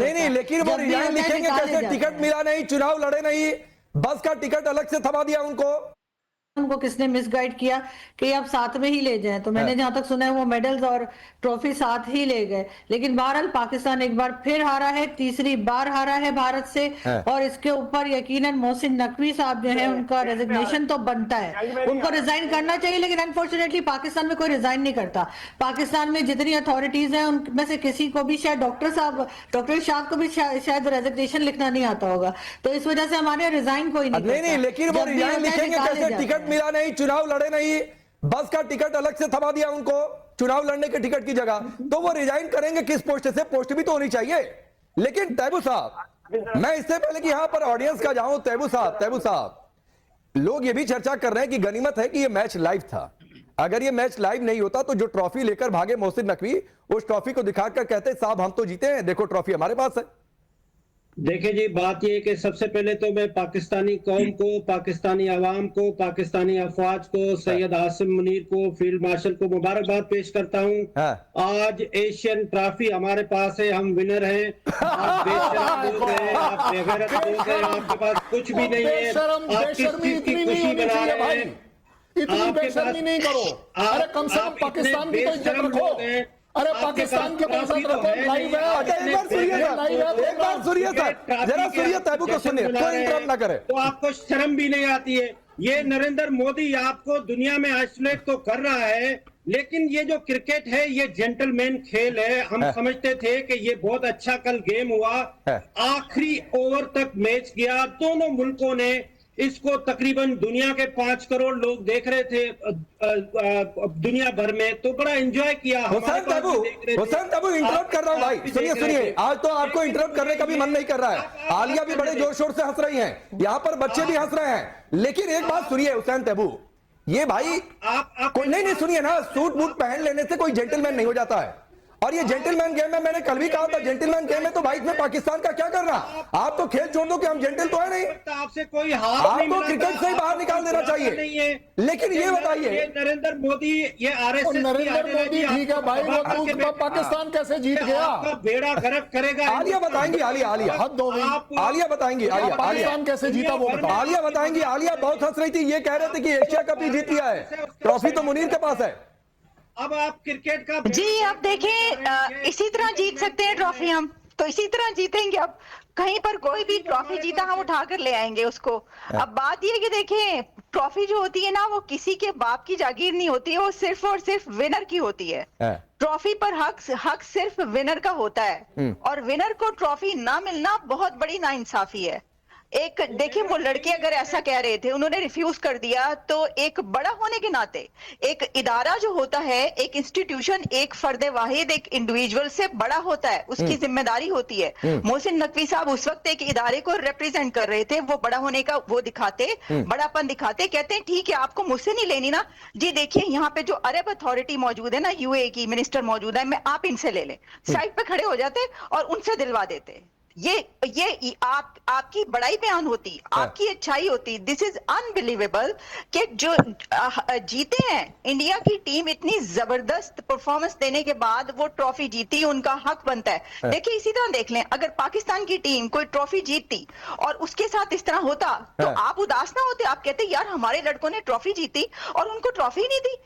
नहीं, लेकिन वो रिजाइन लिखेंगे कैसे? टिकट मिला नहीं, चुनाव लड़े नहीं, बस का टिकट अलग से थमा दिया उनको किसने मिसगाइड किया कि आप साथ में ही ले जाएं। तो मैंने जहां तक सुना है वो मेडल्स और ट्रॉफी साथ ही ले गए। लेकिन बहरहाल पाकिस्तान एक बार फिर हारा है, तीसरी बार हारा है भारत से। और इसके ऊपर यकीनन मोहसिन नकवी साहब जो है उनका रेजिग्नेशन तो बनता है, उनको रिजाइन करना चाहिए। लेकिन अनफॉर्चुनेटली पाकिस्तान में कोई रिजाइन नहीं करता। पाकिस्तान में जितनी अथॉरिटीज हैं उनमें से किसी को भी, शायद डॉक्टर साहब को भी शायद रेजिग्नेशन लिखना नहीं आता होगा। तो इस वजह से हमारे रिजाइन कोई नहीं, लेकिन वो रिजाइन लिखेंगे कैसे? टिकट मिला नहीं, चुनाव लड़े नहीं, बस का टिकट अलग से थमा दिया उनको चुनाव लड़ने के टिकट की जगह। तो वो रिजाइन करेंगे किस पोस्ट से? पोस्ट भी तो होनी चाहिए। लेकिन तैयबू साहब, मैं इससे पहले कि यहां पर ऑडियंस का जाऊं, तैयबू साहब, लोग ये भी चर्चा कर रहे हैं कि गनीमत है कि ये मैच लाइव था। अगर ये मैच लाइव नहीं होता तो जो ट्रॉफी लेकर भागे मोहसिन नकवी, उस ट्रॉफी को दिखाकर कहते साहब हम तो जीते हैं, देखो ट्रॉफी हमारे पास है। देखिए जी, बात यह है कि सबसे पहले तो मैं पाकिस्तानी कौम को, पाकिस्तानी अवाम को, पाकिस्तानी अफवाज को, सैयद आसिम मुनीर को, फील्ड मार्शल को मुबारकबाद पेश करता हूं। आज एशियन ट्रॉफी हमारे पास है, हम विनर हैं। आप बेशरम लोग हैं, आप बेगैरत लोग हैं, आपके पास कुछ भी नहीं है। आप किस चीज की खुशी मना रहे हैं? इतनी बेशर्मी नहीं करो। अरे कम से कम पाकिस्तान की तो इज्जत रखो। अरे पाकिस्तान के पैसा तो लाइव है। एक बार सुनिए सर, जरा सुनिए, तैयबू को सुनिए, कोई इंटरप्ट ना करे। तो आपको शर्म भी नहीं आती है? ये नरेंद्र मोदी आपको दुनिया में आइसोलेट तो कर रहा है, लेकिन ये जो क्रिकेट है ये जेंटलमैन खेल है। हम समझते थे कि ये बहुत अच्छा कल गेम हुआ, आखिरी ओवर तक मैच गया, दोनों मुल्कों ने इसको तकरीबन दुनिया के 5 करोड़ लोग देख रहे थे दुनिया भर में, तो बड़ा एंजॉय किया। हुसैन तैयबू इंटरप्ट कर रहा हूं भाई, सुनिए, आज तो आपको इंटरप्ट करने का भी मन नहीं कर रहा है। आलिया भी बड़े जोर शोर से हंस रही हैं, यहाँ पर बच्चे भी हंस रहे हैं। लेकिन एक बात सुनिए हुसैन तैयबू, ये भाई कोई नहीं सुनिए ना, सूट बूट पहन लेने से कोई जेंटलमैन नहीं हो जाता है। और ये जेंटलमैन गेम है, मैंने कल भी कहा था जेंटलमैन गेम है, तो भाई इसमें पाकिस्तान का क्या करना? आप तो खेल छोड़ दो कि हम जेंटल तो है नहीं, आपसे कोई हार आपको क्रिकेट से ही बाहर निकाल देना चाहिए। लेकिन ये बताइए, नरेंद्र मोदी, ये आरएसएस, नरेंद्र मोदी ठीक है भाई, वो पाकिस्तान कैसे जीत गया? बेड़ा गर्क करेगा। आलिया बताएंगी, आलिया बताएंगी, पाकिस्तान कैसे जीता वो बताओ। आलिया बताएंगी। आलिया बहुत हंस रही थी, ये कह रहे थे कि एशिया कप ही जीत लिया है, ट्रॉफी तो मुनीर के पास है। अब आप क्रिकेट का जी, अब देखें, इसी तरह जीत सकते हैं ट्रॉफी, हम तो इसी तरह जीतेंगे। अब कहीं पर कोई भी ट्रॉफी जीता हम उठा कर ले आएंगे उसको। अब बात यह है कि देखें, ट्रॉफी जो होती है ना, वो किसी के बाप की जागीर नहीं होती है, वो सिर्फ और सिर्फ विनर की होती है। ट्रॉफी पर हक सिर्फ विनर का होता है, और विनर को ट्रॉफी ना मिलना बहुत बड़ी नाइंसाफी है। एक देखिए, वो लड़के अगर ऐसा कह रहे थे, उन्होंने रिफ्यूज कर दिया, तो एक बड़ा होने के नाते एक इदारा जो होता है, एक इंस्टीट्यूशन, एक फर्द वाहिद, एक इंडिविजुअल से बड़ा होता है, उसकी जिम्मेदारी होती है। मोहसिन नकवी साहब उस वक्त एक इदारे को रिप्रेजेंट कर रहे थे, वो बड़ा होने का वो दिखाते, बड़ापन दिखाते, कहते हैं ठीक है आपको मुझसे नहीं लेनी ना जी, देखिए यहाँ पे जो अरब अथॉरिटी मौजूद है ना, यूएई की मिनिस्टर मौजूद है, मैं आप इनसे ले लें। साइड पे खड़े हो जाते और उनसे दिलवा देते। ये आपकी बड़ाई बयान होती, आपकी अच्छाई होती। दिस इज अनबिलीवेबल कि जो जीते हैं, इंडिया की टीम इतनी जबरदस्त परफॉर्मेंस देने के बाद वो ट्रॉफी जीती, उनका हक बनता है। देखिए, इसी तरह देख लें, अगर पाकिस्तान की टीम कोई ट्रॉफी जीतती और उसके साथ इस तरह होता, तो आप उदास ना होते? आप कहते यार हमारे लड़कों ने ट्रॉफी जीती और उनको ट्रॉफी नहीं दी।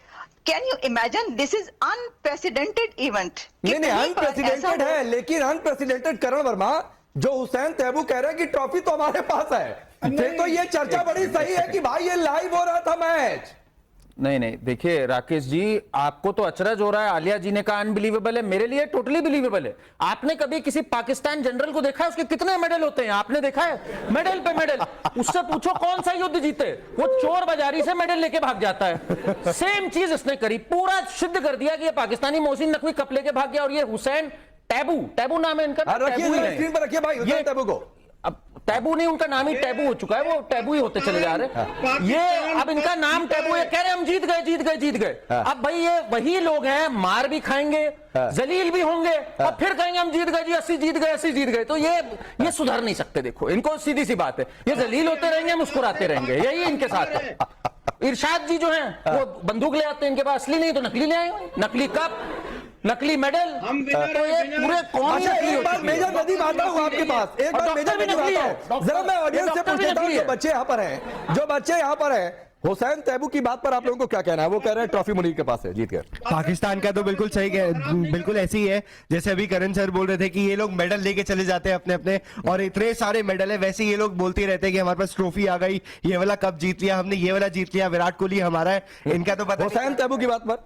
Can you imagine? This is unprecedented event. नहीं, अनप्रेसिडेंटेड है, लेकिन अनप्रेसिडेंटेड करण वर्मा, जो हुसैन तैयबू कह रहे हैं कि ट्रॉफी तो हमारे पास है, फिर तो ये चर्चा बड़ी सही है कि भाई ये लाइव हो रहा था मैच। नहीं, देखिए राकेश जी, आपको तो अचरज हो रहा है, आलिया जी ने कहा अनबिलीवेबल है, मेरे लिए टोटली बिलीवेबल है। आपने कभी किसी पाकिस्तान जनरल को देखा है? उसके कितने मेडल होते हैं आपने देखा है? मेडल पे मेडल। उससे पूछो कौन सा युद्ध जीते, वो चोर बाजारी से मेडल लेके भाग जाता है। सेम चीज इसने करी, पूरा सिद्ध कर दिया कि ये पाकिस्तानी मोहसिन नकवी कप लेके भाग गया, और ये हुसैन टैबू नाम है इनका। स्क्रीन पर रखिए भाई हुसैन तैयबू को। अब टैबू नहीं, उनका नाम ही टैबू हो चुका है, वो टैबू ही होते चले जा रहे हैं। ये अब इनका नाम टैबू है, कह रहे हम जीत गए। अब भाई ये वही लोग हैं, मार भी खाएंगे, जलील भी होंगे, और फिर कहेंगे हम जीत गए जी, 80 जीत गए। तो ये सुधर नहीं सकते। देखो, इनको सीधी सी बात है, ये जलील होते रहेंगे, हम मुस्कुराते रहेंगे, यही इनके साथ है। इरशाद जी जो हैं वो बंदूक ले आते हैं, इनके पास असली नहीं तो नकली ले आएंगे, नकली कप। नकली मेडल। हम विनर तो ये हैं, विनर। पूरे कौम ही अच्छा, नकली हो एक बार चुकी है। मेजर नदीम आता हूँ आपके पास, एक बार डॉक्टर मेजर भी नदीम नकली आता है। हूँ। जरा मैं ऑडियंस से डॉक्टर भी पूछता हूँ, नकली जो है। बच्चे यहाँ पर हैं, जो बच्चे यहाँ पर हैं, हुसैन तैयबू की बात पर आप लोगों को क्या कहना है? वो कह रहे हैं ट्रॉफी मुनीर के पास है, जीत गए। पाकिस्तान का तो बिल्कुल सही बिल्कुल ऐसी ही है जैसे अभी करण सर बोल रहे थे कि ये लोग मेडल लेके चले जाते हैं अपने अपने, और इतने सारे मेडल है, वैसे ये लोग बोलते रहते हैं कि हमारे पास ट्रॉफी आ गई, ये वाला कप जीत लिया हमने, ये वाला जीत लिया, विराट कोहली हमारा है, इनका तो पता नहीं। हुसैन तैयबू की बात पर